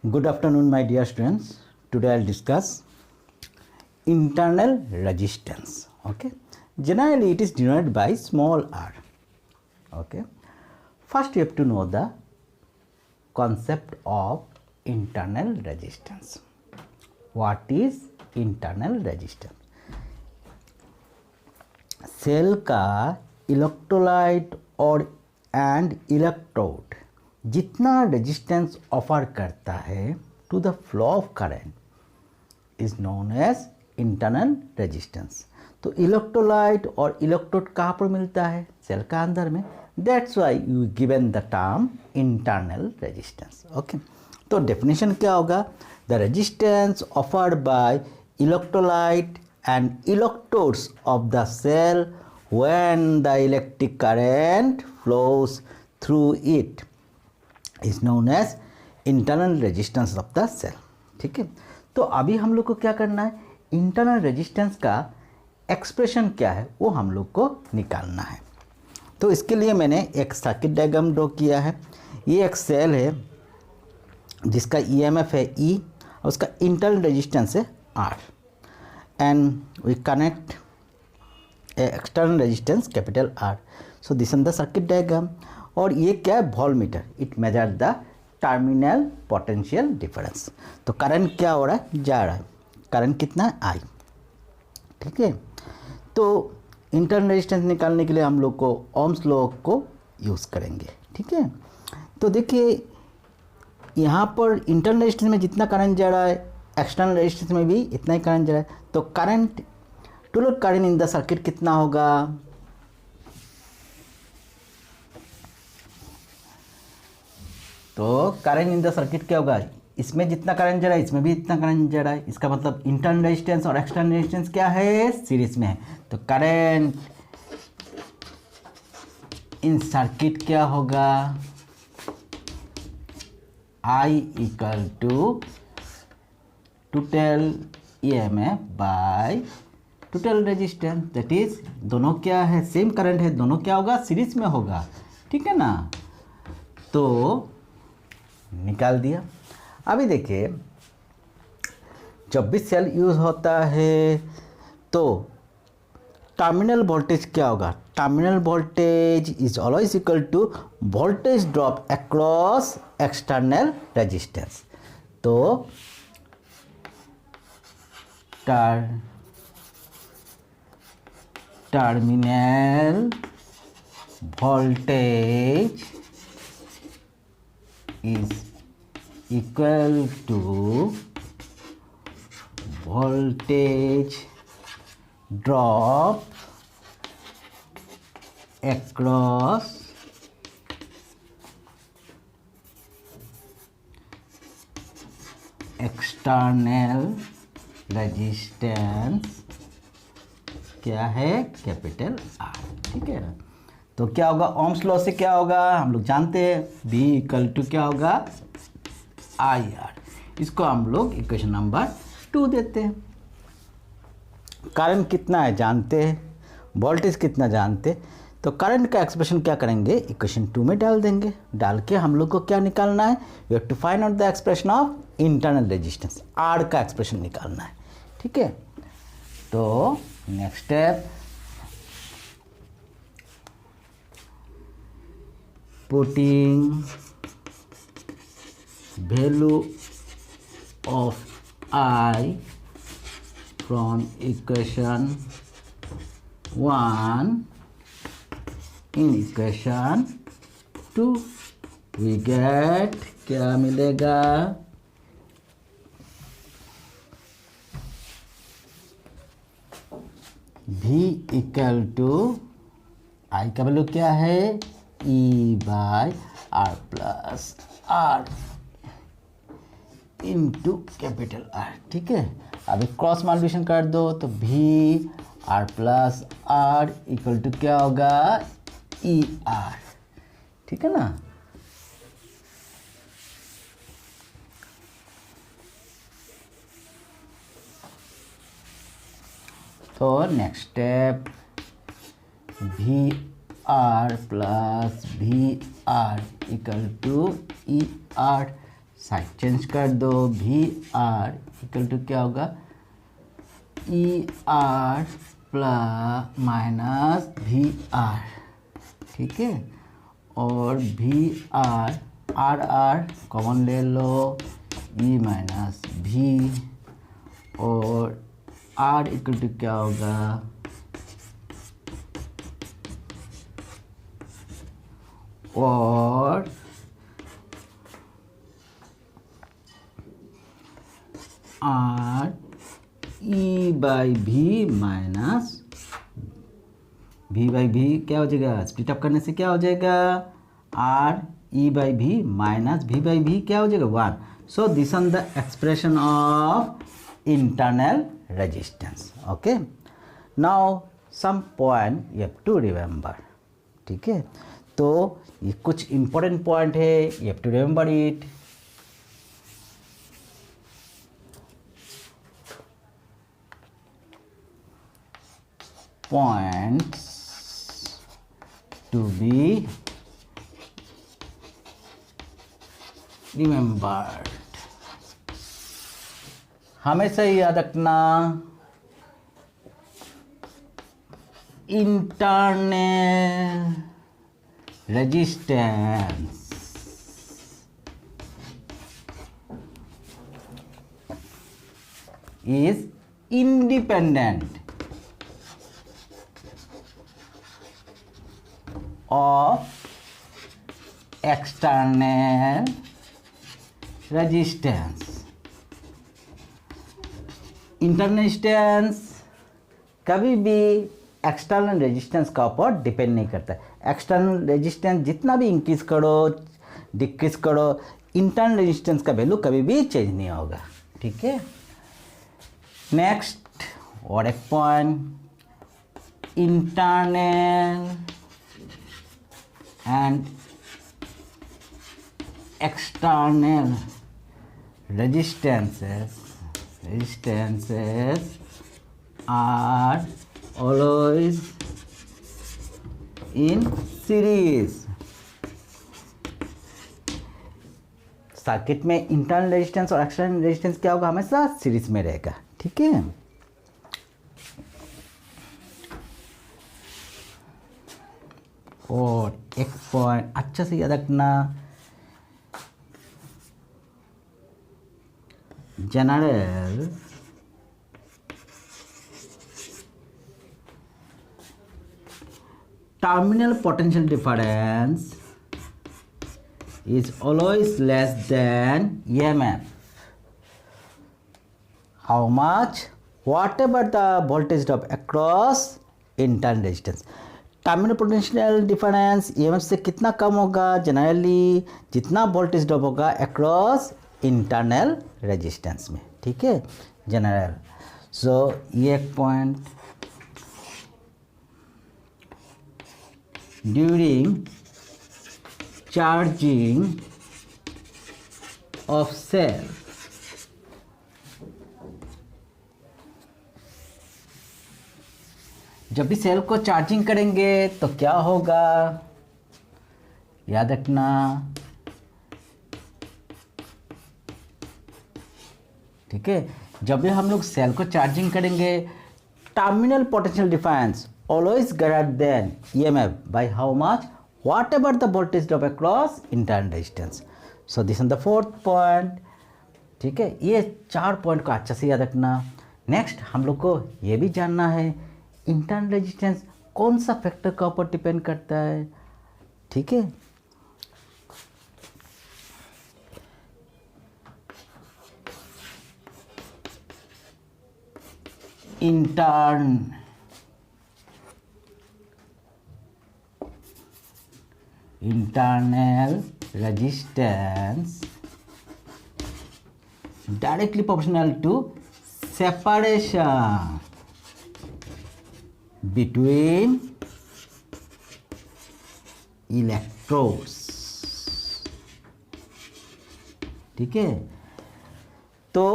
Good afternoon, my dear students. Today I'll discuss internal resistance. Okay. Generally, it is denoted by small r. Okay. First, you have to know the concept of internal resistance. What is internal resistance? Cell का electrolyte और and electrode जितना resistance offer करता है to the flow of current is known as internal resistance. तो electrolyte और electrode कहाँ पर मिलता है? सेल का अंदर में. That's why you given the term internal resistance. Okay. तो डेफिनेशन क्या होगा? The resistance offered by electrolyte and electrodes of the cell when the electric current flows through it is known as internal resistance of the cell. ठीक है. तो अभी हम लोग को क्या करना है? इंटरनल रेजिस्टेंस का एक्सप्रेशन क्या है वो हम लोग को निकालना है. तो इसके लिए मैंने एक सर्किट डायग्राम ड्रॉ किया है. ये एक सेल है जिसका ईएमएफ है ई और उसका इंटरनल रेजिस्टेंस है are. And we connect a external resistance capital R. So this is the circuit diagram. और ये क्या है? Voltmeter. It measure the terminal potential difference. तो करंट क्या हो रहा है? जा रहा है. करंट कितना है? I. ठीक है. तो इंटरनल रेजिस्टेंस निकालने के लिए हम लोग को ओम्स लॉ को यूज़ करेंगे. ठीक है. तो देखिए यहाँ पर इंटरनल रेजिस्टेंस में जितना करंट जा रहा है एक्सटर्नल रेजिस्टेंस में भी इतना ही करंट जा रहा है. तो current total current in the circuit कितना होगा? तो करंट इन द सर्किट क्या होगा? इसमें जितना करंट जा रहा है इसमें भी इतना करंट जा रहा है. इसका मतलब इंटरनल रेजिस्टेंस और एक्सटर्नल रेजिस्टेंस क्या है? सीरीज में है. तो करंट इन सर्किट क्या होगा? I equal to total EMF by total resistance. That is दोनों क्या है? सेम करंट है. दोनों क्या होगा? सीरीज में होगा. ठीक है ना. तो निकाल दिया. अभी देखिए जब भी सेल यूज होता है तो टर्मिनल वोल्टेज क्या होगा? Terminal voltage is always equal to voltage drop across external resistance. तो terminal voltage is equal to voltage drop across external resistance क्या है? Capital R. ठीक है. तो क्या होगा? ओम्स लॉ से क्या होगा? हम लोग जानते हैं बी इक्वल टू क्या होगा? I R. इसको हम लोग इक्वेशन नंबर 2 देते हैं. करंट कितना है जानते हैं, वोल्टेज कितना जानते हैं. तो करंट का एक्सप्रेशन क्या करेंगे? इक्वेशन 2 में डाल देंगे. डाल के हम लोग को क्या निकालना है? You have to find out the expression of internal resistance. R का एक्सप्रेशन निकालना है. ठीक है. तो next step putting value of I from equation 1 in equation 2 we get क्या मिलेगा? V इक्वल टू आई का वैल्यू क्या है? E by R plus R into capital R. ठीक है. अभी क्रॉस मल्टीप्लिकेशन कर दो तो V R plus R equal to क्या होगा? E R. ठीक है ना. तो next step V R plus V R equal to E R. Side change कर दो, वी आर इक्वल टू क्या होगा, E R plus minus V R, ठीक है। और वी आर आर कॉमन ले लो, ई माइनस वी, और आर इक्वल टू क्या होगा, और are E by V minus V by V क्या हो जाएगा, स्प्लिट अप करने से क्या हो जाएगा, R E by V minus V by V क्या हो जाएगा, 1. So this on the expression of internal resistance. Okay, now some point you have to remember. ठीक है, तो ये कुछ इंपॉर्टेंट पॉइंट है, you have to remember it. Points to be remembered. हमेशा याद रखना, internal resistance is independent of external resistance. Internal resistance कभी भी एक्सटर्नल रेजिस्टेंस का ऊपर डिपेंड नहीं करता है. एक्सटर्नल रेजिस्टेंस जितना भी इंक्रीज करो डिक्रीज करो, इंटरनल रेजिस्टेंस का वैल्यू कभी भी चेंज नहीं होगा. ठीक है, नेक्स्ट और एक point, internal and external resistances are always in series. Circuit में इंटरनल रेजिस्टेंस और एक्सटर्नल रेजिस्टेंस क्या होगा, हमेशा सीरीज में रहेगा. ठीक है, और एक पॉइंट अच्छा से याद रखना, general terminal potential difference is always less than EMF. How much? Whatever the voltage drop across internal resistance. Terminal potential difference EMF से कितना कम होगा, जनरली जितना वोल्टेज ड्रॉप होगा अक्रॉस इंटरनल रेजिस्टेंस में. ठीक है, जनरल. सो ये एक point, during charging of cell जब भी सेल को चार्जिंग करेंगे तो क्या होगा, याद रखना. ठीक है, जब भी हम लोग सेल को चार्जिंग करेंगे, terminal potential difference always greater than EMF by how much, whatever the voltage drop across internal resistance. So this is the fourth point. ठीक है, ये 4 पॉइंट को अच्छा से याद रखना. नेक्स्ट हम लोग को ये भी जानना है इंटरनल रेजिस्टेंस कौन सा फैक्टर का ऊपर डिपेंड करता है. ठीक है, internal resistance directly proportional to separation between electrodes. ठीक है, तो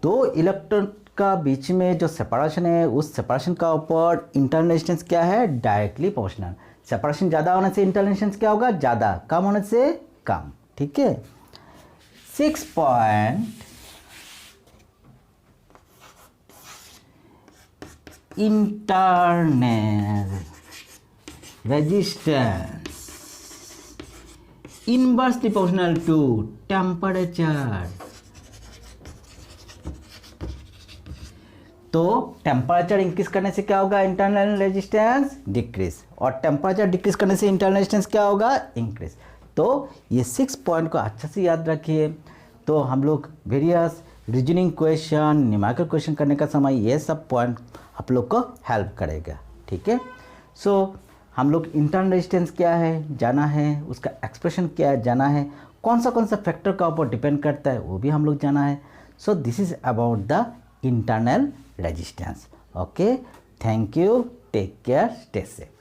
दो इलेक्ट्रॉन का बीच में जो सेपरेशन है, उस सेपरेशन का ऊपर इंटरनल रेजिस्टेंस क्या है, डायरेक्टली प्रोपोर्शनल. सेपरेशन ज़्यादा होने से इंटरनल रेजिस्टेंस क्या होगा, ज़्यादा, कम होने से कम. ठीक है, 6 point internal resistance inversely proportional to temperature। तो टेम्परेचर इंक्रीज करने से क्या होगा, इंटरनल रेजिस्टेंस डिक्रीज, और टेम्परेचर डिक्रीज करने से इंटरनल रेजिस्टेंस क्या होगा, इंक्रीज। तो ये 6 पॉइंट को अच्छे से याद रखिए। तो हम लोग various reasoning question, numerical question करने का समय ये सब पॉइंट आप लोग को हेल्प करेगा, ठीक है। सो हम लोग इंटरनल रेजिस्टेंस क्या है जाना है, उसका एक्सप्रेशन क्या है जाना है, कौन सा फैक्टर का ऊपर डिपेंड करता है वो भी हम लोग जाना है। So this is about the internal resistance. Okay, thank you, take care, stay safe.